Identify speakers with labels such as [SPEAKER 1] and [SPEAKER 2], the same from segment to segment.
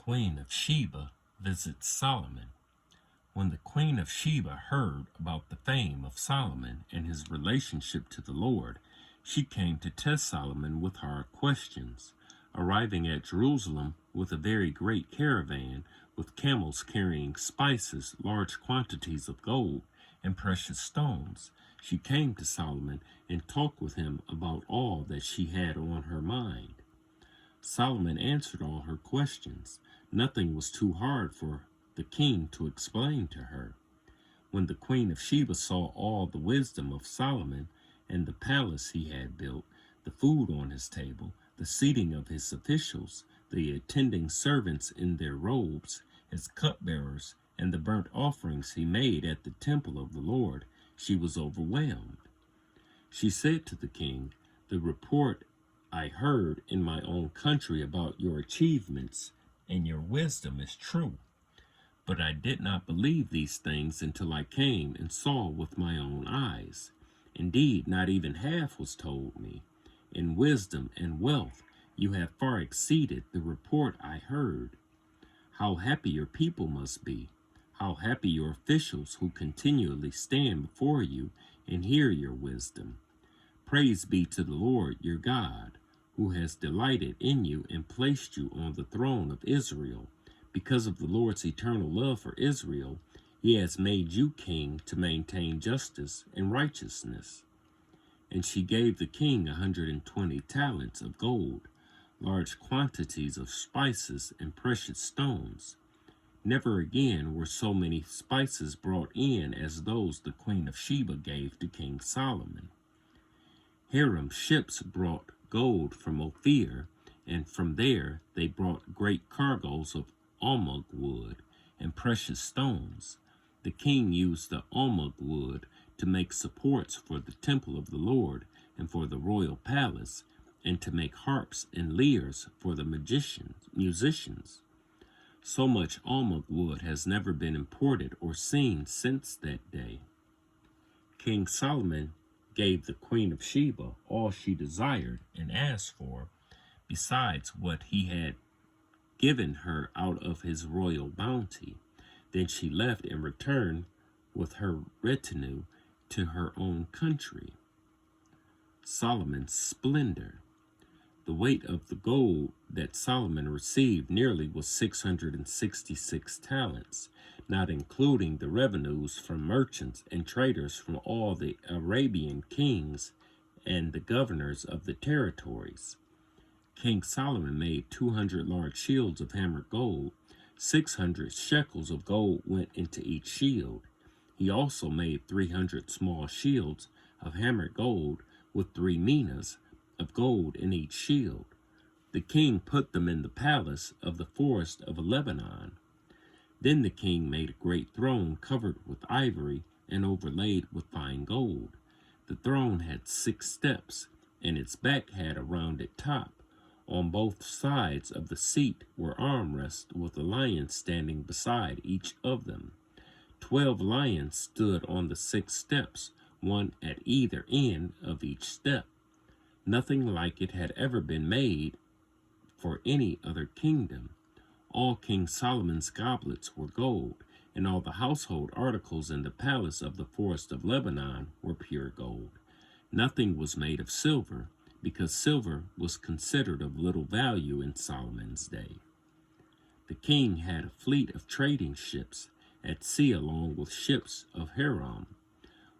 [SPEAKER 1] Queen of Sheba visits Solomon. When the Queen of Sheba heard about the fame of Solomon and his relationship to the Lord, she came to test Solomon with hard questions. Arriving at Jerusalem with a very great caravan, with camels carrying spices, large quantities of gold, and precious stones, she came to Solomon and talked with him about all that she had on her mind. Solomon answered all her questions. Nothing was too hard for the king to explain to her. When the Queen of Sheba saw all the wisdom of Solomon and the palace he had built, the food on his table, the seating of his officials, the attending servants in their robes, his cupbearers, and the burnt offerings he made at the temple of the Lord, she was overwhelmed. She said to the king, "The report I heard in my own country about your achievements and your wisdom is true. But I did not believe these things until I came and saw with my own eyes. Indeed, not even half was told me. In wisdom and wealth, you have far exceeded the report I heard. How happy your people must be. How happy your officials who continually stand before you and hear your wisdom. Praise be to the Lord your God, who has delighted in you and placed you on the throne of Israel. Because of the Lord's eternal love for Israel, he has made you king to maintain justice and righteousness." And she gave the king 120 talents of gold, large quantities of spices and precious stones. Never again were so many spices brought in as those the Queen of Sheba gave to King Solomon. Hiram ships brought gold from Ophir, and from there they brought great cargoes of almug wood and precious stones. The king used the almug wood to make supports for the temple of the Lord and for the royal palace, and to make harps and lyres for the musicians. So much almug wood has never been imported or seen since that day. King Solomon gave the Queen of Sheba all she desired and asked for, besides what he had given her out of his royal bounty. Then she left and returned with her retinue to her own country. Solomon's splendor. The weight of the gold that Solomon received nearly was 666 talents, not including the revenues from merchants and traders from all the Arabian kings and the governors of the territories. King Solomon made 200 large shields of hammered gold. 600 shekels of gold went into each shield. He also made 300 small shields of hammered gold with 3 minas of gold in each shield. The king put them in the palace of the forest of Lebanon. Then the king made a great throne covered with ivory and overlaid with fine gold. The throne had 6 steps, and its back had a rounded top. On both sides of the seat were armrests with a lion standing beside each of them. 12 lions stood on the 6 steps, one at either end of each step. Nothing like it had ever been made for any other kingdom. All King Solomon's goblets were gold, and all the household articles in the palace of the forest of Lebanon were pure gold. Nothing was made of silver, because silver was considered of little value in Solomon's day. The king had a fleet of trading ships at sea along with ships of Hiram.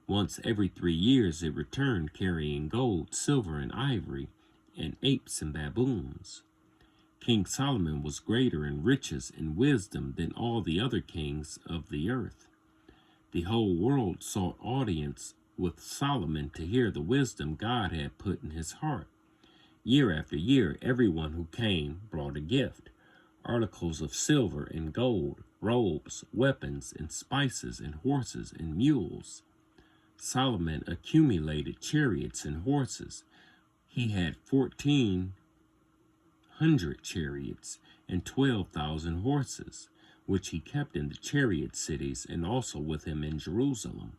[SPEAKER 1] Once every 3 years it returned carrying gold, silver, and ivory, and apes and baboons. King Solomon was greater in riches and wisdom than all the other kings of the earth. The whole world sought audience with Solomon to hear the wisdom God had put in his heart. Year after year, everyone who came brought a gift, articles of silver and gold, robes, weapons, and spices, and horses and mules. Solomon accumulated chariots and horses. He had 1,400 chariots and 12,000 horses, which he kept in the chariot cities and also with him in Jerusalem.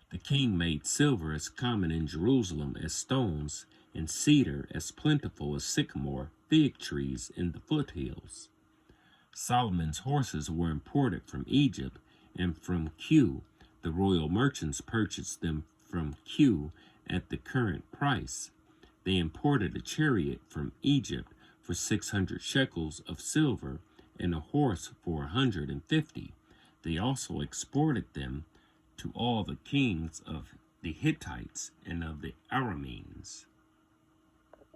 [SPEAKER 1] The king made silver as common in Jerusalem as stones, and cedar as plentiful as sycamore fig trees in the foothills. Solomon's horses were imported from Egypt, and from Q, the royal merchants purchased them from Q at the current price. They imported a chariot from Egypt for 600 shekels of silver and a horse for 150. They also exported them to all the kings of the Hittites and of the Arameans.